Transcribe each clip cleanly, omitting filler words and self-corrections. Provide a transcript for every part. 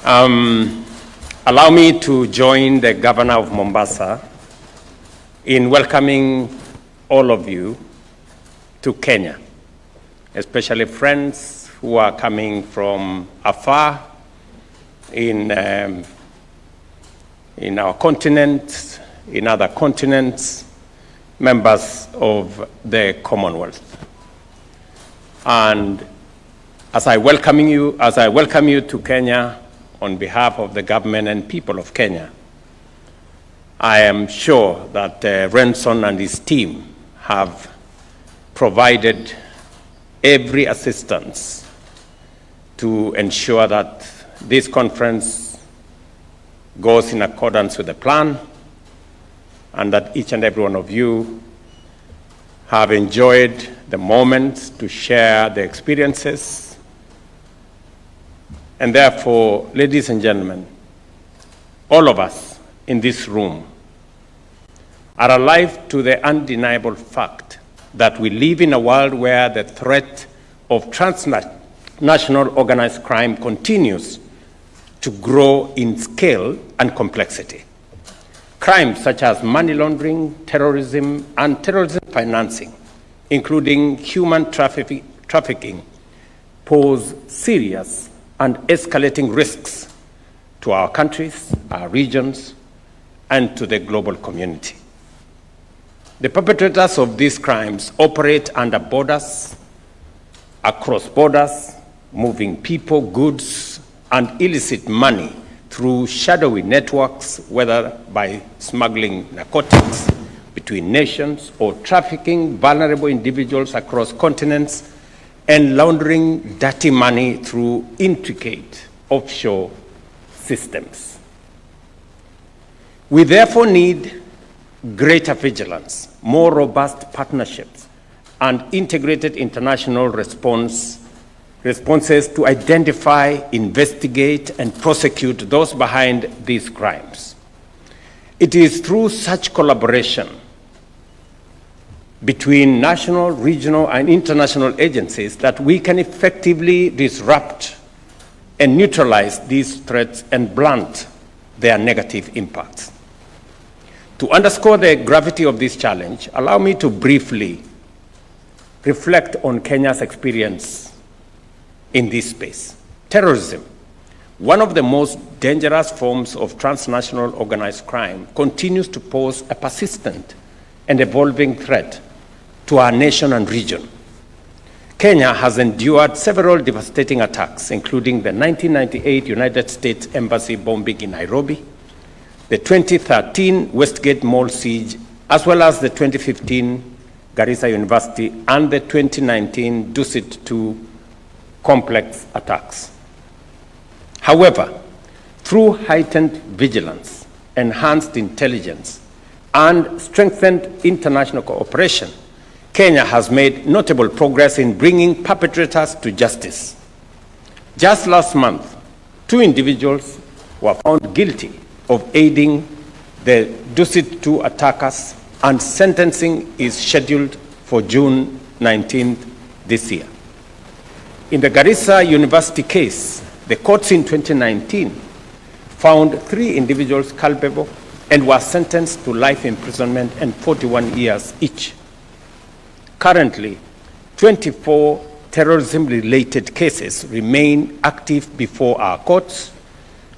Allow me to join the Governor of Mombasa in welcoming all of you to Kenya, especially friends who are coming from afar in our continent, in other continents, members of the Commonwealth. And as I welcome you to Kenya on behalf of the government and people of Kenya, I am sure that Renson and his team have provided every assistance to ensure that this conference goes in accordance with the plan, and that each and every one of you have enjoyed the moment to share the experiences. And therefore, ladies and gentlemen, all of us in this room are alive to the undeniable fact that we live in a world where the threat of transnational organized crime continues to grow in scale and complexity. Crimes such as money laundering, terrorism, and terrorism financing, including human trafficking, pose serious and escalating risks to our countries, our regions, and to the global community. The perpetrators of these crimes operate under borders, across borders, moving people, goods, and illicit money through shadowy networks, whether by smuggling narcotics between nations or trafficking vulnerable individuals across continents and laundering dirty money through intricate offshore systems. We therefore need greater vigilance, more robust partnerships, and integrated international responses to identify, investigate, and prosecute those behind these crimes. It is through such collaboration between national, regional, and international agencies that we can effectively disrupt and neutralize these threats and blunt their negative impacts. To underscore the gravity of this challenge, allow me to briefly reflect on Kenya's experience in this space. Terrorism, one of the most dangerous forms of transnational organized crime, continues to pose a persistent and evolving threat to our nation and region. Kenya has endured several devastating attacks, including the 1998 United States Embassy bombing in Nairobi, the 2013 Westgate Mall siege, as well as the 2015 Garissa University and the 2019 Dusit 2 complex attacks. However, through heightened vigilance, enhanced intelligence, and strengthened international cooperation, Kenya has made notable progress in bringing perpetrators to justice. Just last month, 2 individuals were found guilty of aiding the Dusit 2 attackers, and sentencing is scheduled for June 19th this year. In the Garissa University case, the courts in 2019 found 3 individuals culpable and were sentenced to life imprisonment and 41 years each. Currently, 24 terrorism-related cases remain active before our courts,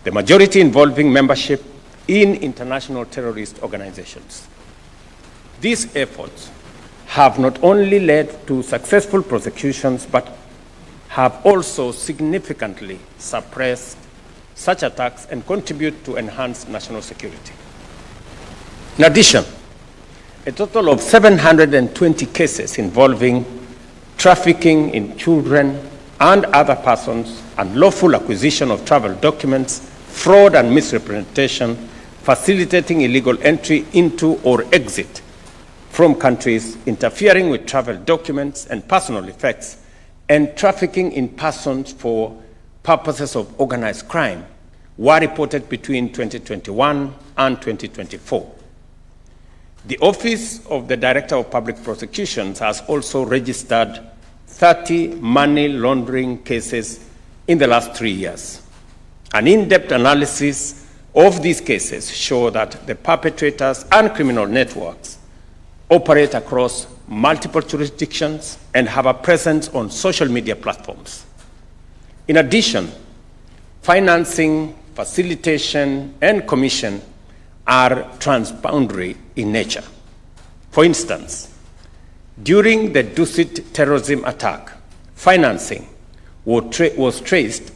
the majority involving membership in international terrorist organizations. These efforts have not only led to successful prosecutions, but have also significantly suppressed such attacks and contribute to enhanced national security. In addition, a total of 720 cases involving trafficking in children and other persons, unlawful acquisition of travel documents, fraud and misrepresentation, facilitating illegal entry into or exit from countries, interfering with travel documents and personal effects, and trafficking in persons for purposes of organized crime were reported between 2021 and 2024. The Office of the Director of Public Prosecutions has also registered 30 money laundering cases in the last 3 years. An in-depth analysis of these cases show that the perpetrators and criminal networks operate across multiple jurisdictions and have a presence on social media platforms. In addition, financing, facilitation, and commission are transboundary in nature. For instance, during the Dusit terrorism attack, financing was traced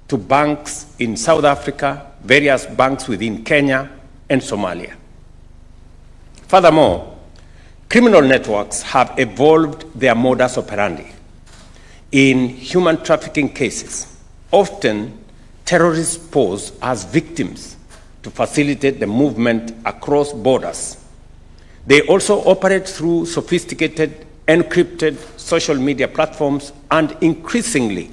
to banks in South Africa, various banks within Kenya, and Somalia. Furthermore, criminal networks have evolved their modus operandi. In human trafficking cases, often terrorists pose as victims to facilitate the movement across borders. They also operate through sophisticated, encrypted social media platforms and increasingly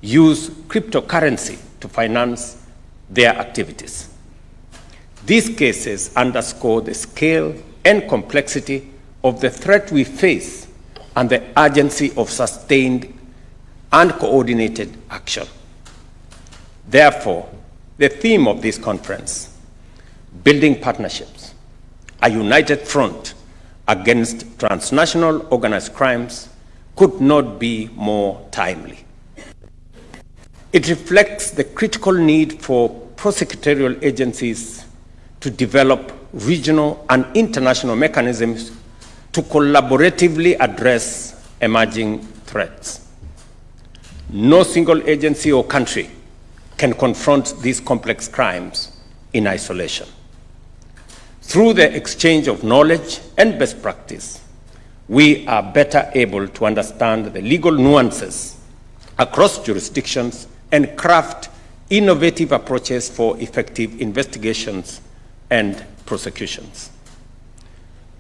use cryptocurrency to finance their activities. These cases underscore the scale and complexity of the threat we face and the urgency of sustained and coordinated action. Therefore, the theme of this conference, Building Partnerships, a united front against transnational organized crimes, could not be more timely. It reflects the critical need for prosecutorial agencies to develop regional and international mechanisms to collaboratively address emerging threats. No single agency or country can confront these complex crimes in isolation. Through the exchange of knowledge and best practice, we are better able to understand the legal nuances across jurisdictions and craft innovative approaches for effective investigations and prosecutions.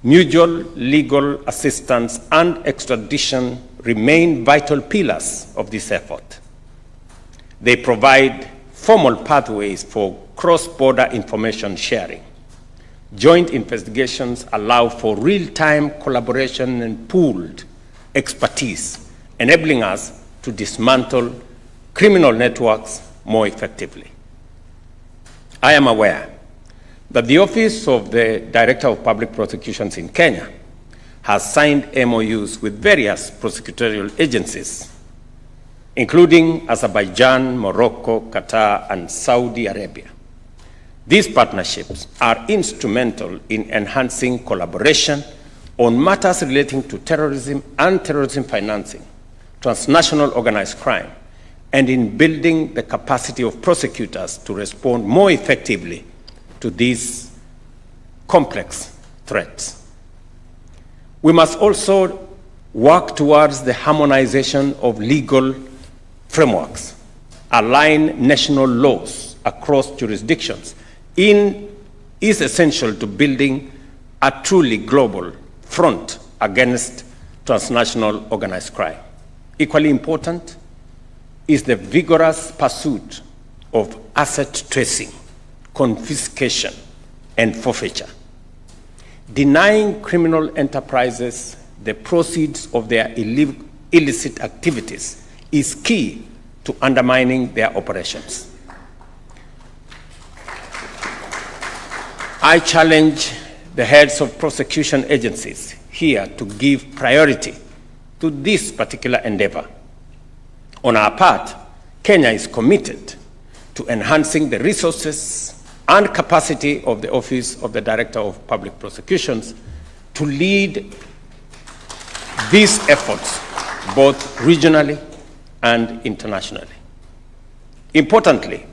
Mutual legal assistance and extradition remain vital pillars of this effort. They provide formal pathways for cross-border information sharing. Joint investigations allow for real-time collaboration and pooled expertise, enabling us to dismantle criminal networks more effectively. I am aware that the Office of the Director of Public Prosecutions in Kenya has signed MOUs with various prosecutorial agencies, including Azerbaijan, Morocco, Qatar, and Saudi Arabia. These partnerships are instrumental in enhancing collaboration on matters relating to terrorism and terrorism financing, transnational organized crime, and in building the capacity of prosecutors to respond more effectively to these complex threats. We must also work towards the harmonization of legal frameworks, align national laws across jurisdictions is essential to building a truly global front against transnational organized crime. Equally important is the vigorous pursuit of asset tracing, confiscation, and forfeiture. Denying criminal enterprises the proceeds of their illicit activities is key to undermining their operations. I challenge the heads of prosecution agencies here to give priority to this particular endeavor. On our part, Kenya is committed to enhancing the resources and capacity of the Office of the Director of Public Prosecutions to lead these efforts both regionally and internationally. Importantly,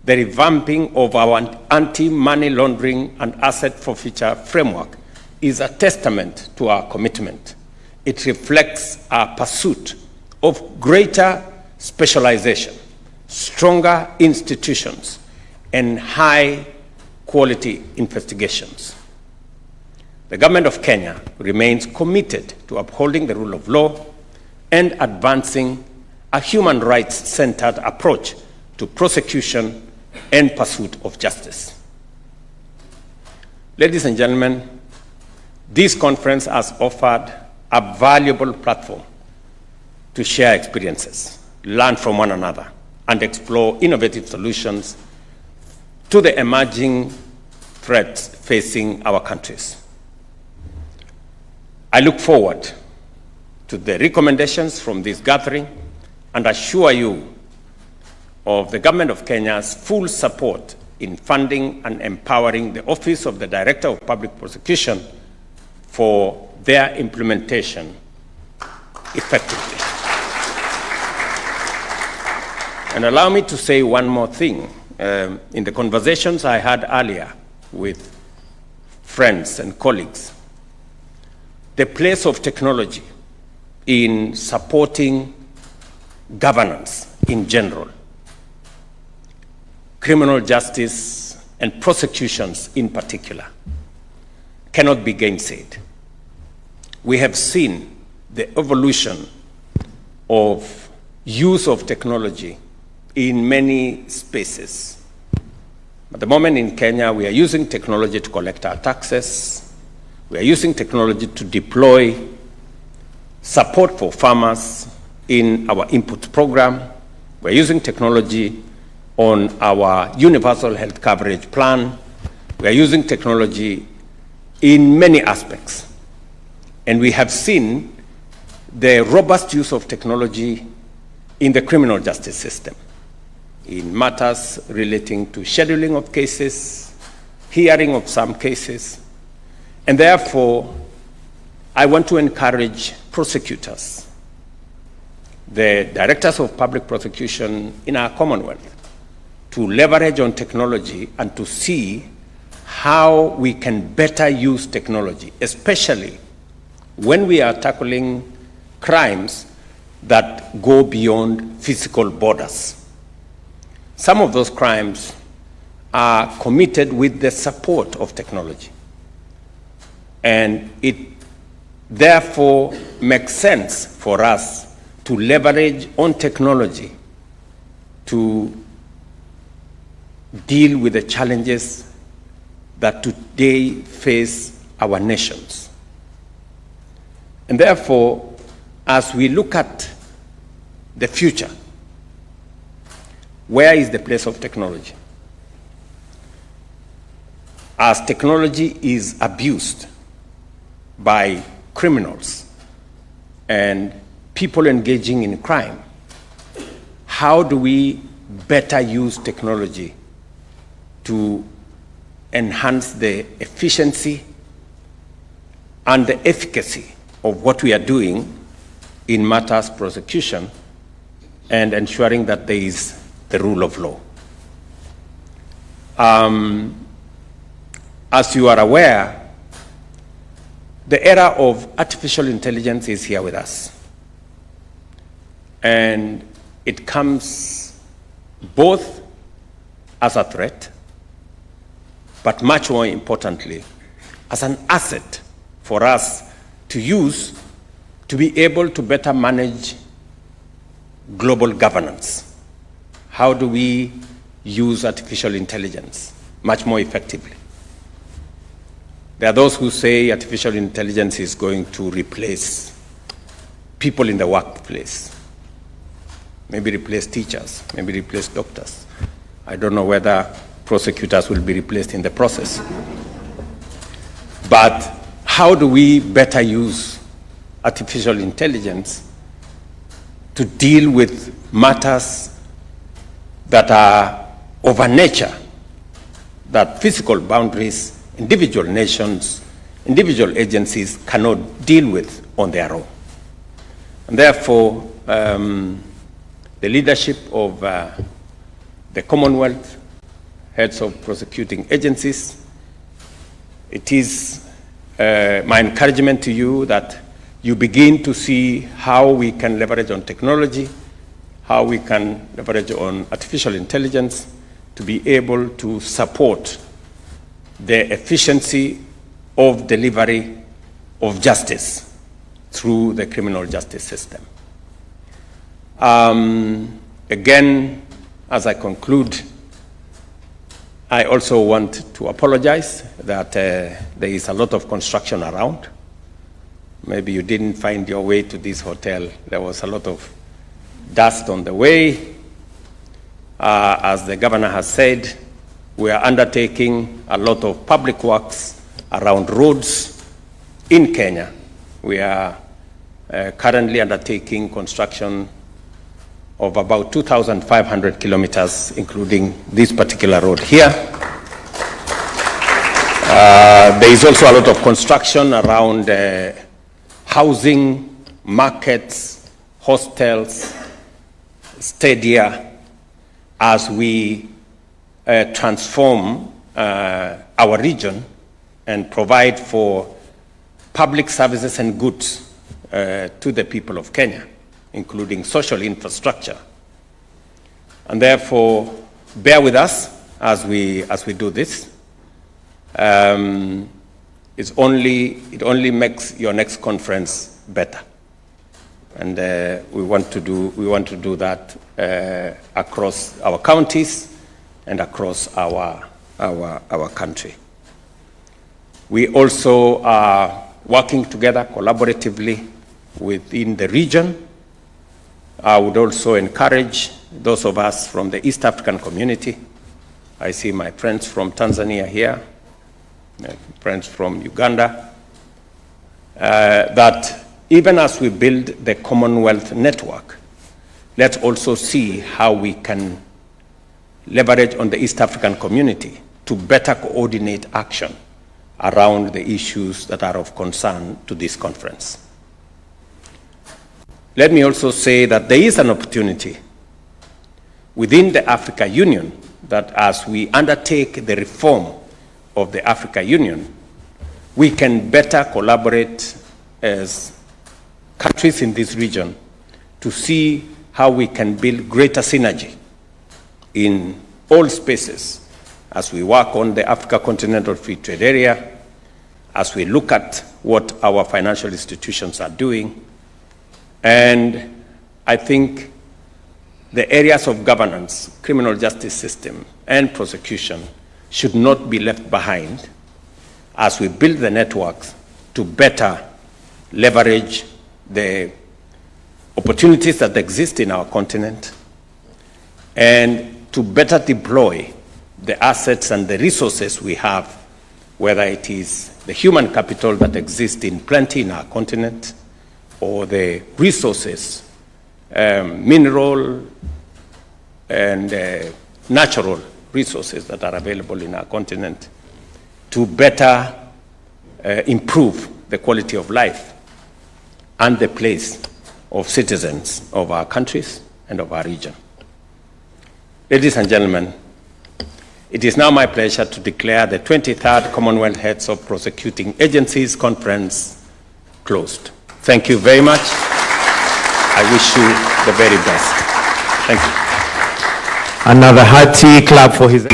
the revamping of our anti-money laundering and asset forfeiture framework is a testament to our commitment. It reflects our pursuit of greater specialization, stronger institutions, and high-quality investigations. The government of Kenya remains committed to upholding the rule of law and advancing a human rights-centered approach to prosecution and pursuit of justice. Ladies and gentlemen, this conference has offered a valuable platform to share experiences, learn from one another, and explore innovative solutions to the emerging threats facing our countries. I look forward to the recommendations from this gathering and assure you of the Government of Kenya's full support in funding and empowering the Office of the Director of Public Prosecution for their implementation effectively. And allow me to say one more thing. In the conversations I had earlier with friends and colleagues, the place of technology in supporting governance in general, criminal justice and prosecutions in particular, cannot be gainsaid. We have seen the evolution of use of technology in many spaces. At the moment in Kenya, we are using technology to collect our taxes. We are using technology to deploy support for farmers in our input program. We are using technology on our universal health coverage plan. We are using technology in many aspects. And we have seen the robust use of technology in the criminal justice system, in matters relating to scheduling of cases, hearing of some cases. And therefore, I want to encourage prosecutors, the directors of public prosecution in our Commonwealth, to leverage on technology and to see how we can better use technology, especially when we are tackling crimes that go beyond physical borders. Some of those crimes are committed with the support of technology. And it therefore makes sense for us to leverage on technology to deal with the challenges that today face our nations. And therefore, as we look at the future, where is the place of technology? As technology is abused by criminals and people engaging in crime, how do we better use technology to enhance the efficiency and the efficacy of what we are doing in matters prosecution and ensuring that there is the rule of law? As you are aware, the era of artificial intelligence is here with us. And it comes both as a threat, but much more importantly, as an asset for us to use to be able to better manage global governance. How do we use artificial intelligence much more effectively? There are those who say artificial intelligence is going to replace people in the workplace, maybe replace teachers, maybe replace doctors. I don't know whether prosecutors will be replaced in the process. But how do we better use artificial intelligence to deal with matters that are of a nature that physical boundaries, individual nations, individual agencies cannot deal with on their own? And therefore, the leadership of the Commonwealth, heads of prosecuting agencies, it is my encouragement to you that you begin to see how we can leverage on technology, how we can leverage on artificial intelligence to be able to support the efficiency of delivery of justice through the criminal justice system. Again, as I conclude, I also want to apologize that there is a lot of construction around. Maybe you didn't find your way to this hotel. There was a lot of dust on the way. as the governor has said, we are undertaking a lot of public works around roads in Kenya. We are currently undertaking construction of about 2,500 kilometers, including this particular road here. There is also a lot of construction around housing, markets, hostels, stadia, as we transform our region and provide for public services and goods to the people of Kenya, including social infrastructure. And therefore, bear with us as we do this. It only makes your next conference better. And we want to do that across our counties and across our country. We also are working together collaboratively within the region. I would also encourage those of us from the East African community. I see my friends from Tanzania here, my friends from Uganda, that even as we build the Commonwealth network, let's also see how we can leverage on the East African community to better coordinate action around the issues that are of concern to this conference. Let me also say that there is an opportunity within the Africa Union that as we undertake the reform of the Africa Union, we can better collaborate as countries in this region to see how we can build greater synergy in all spaces as we work on the Africa Continental Free Trade Area, as we look at what our financial institutions are doing. And I think the areas of governance, criminal justice system, and prosecution should not be left behind as we build the networks to better leverage the opportunities that exist in our continent and to better deploy the assets and the resources we have, whether it is the human capital that exists in plenty in our continent or the resources, mineral and natural resources that are available in our continent, to better improve the quality of life and the place of citizens of our countries and of our region. Ladies and gentlemen, it is now my pleasure to declare the 23rd Commonwealth Heads of Prosecuting Agencies Conference closed. Thank you very much. I wish you the very best. Thank you. Another hearty clap for his...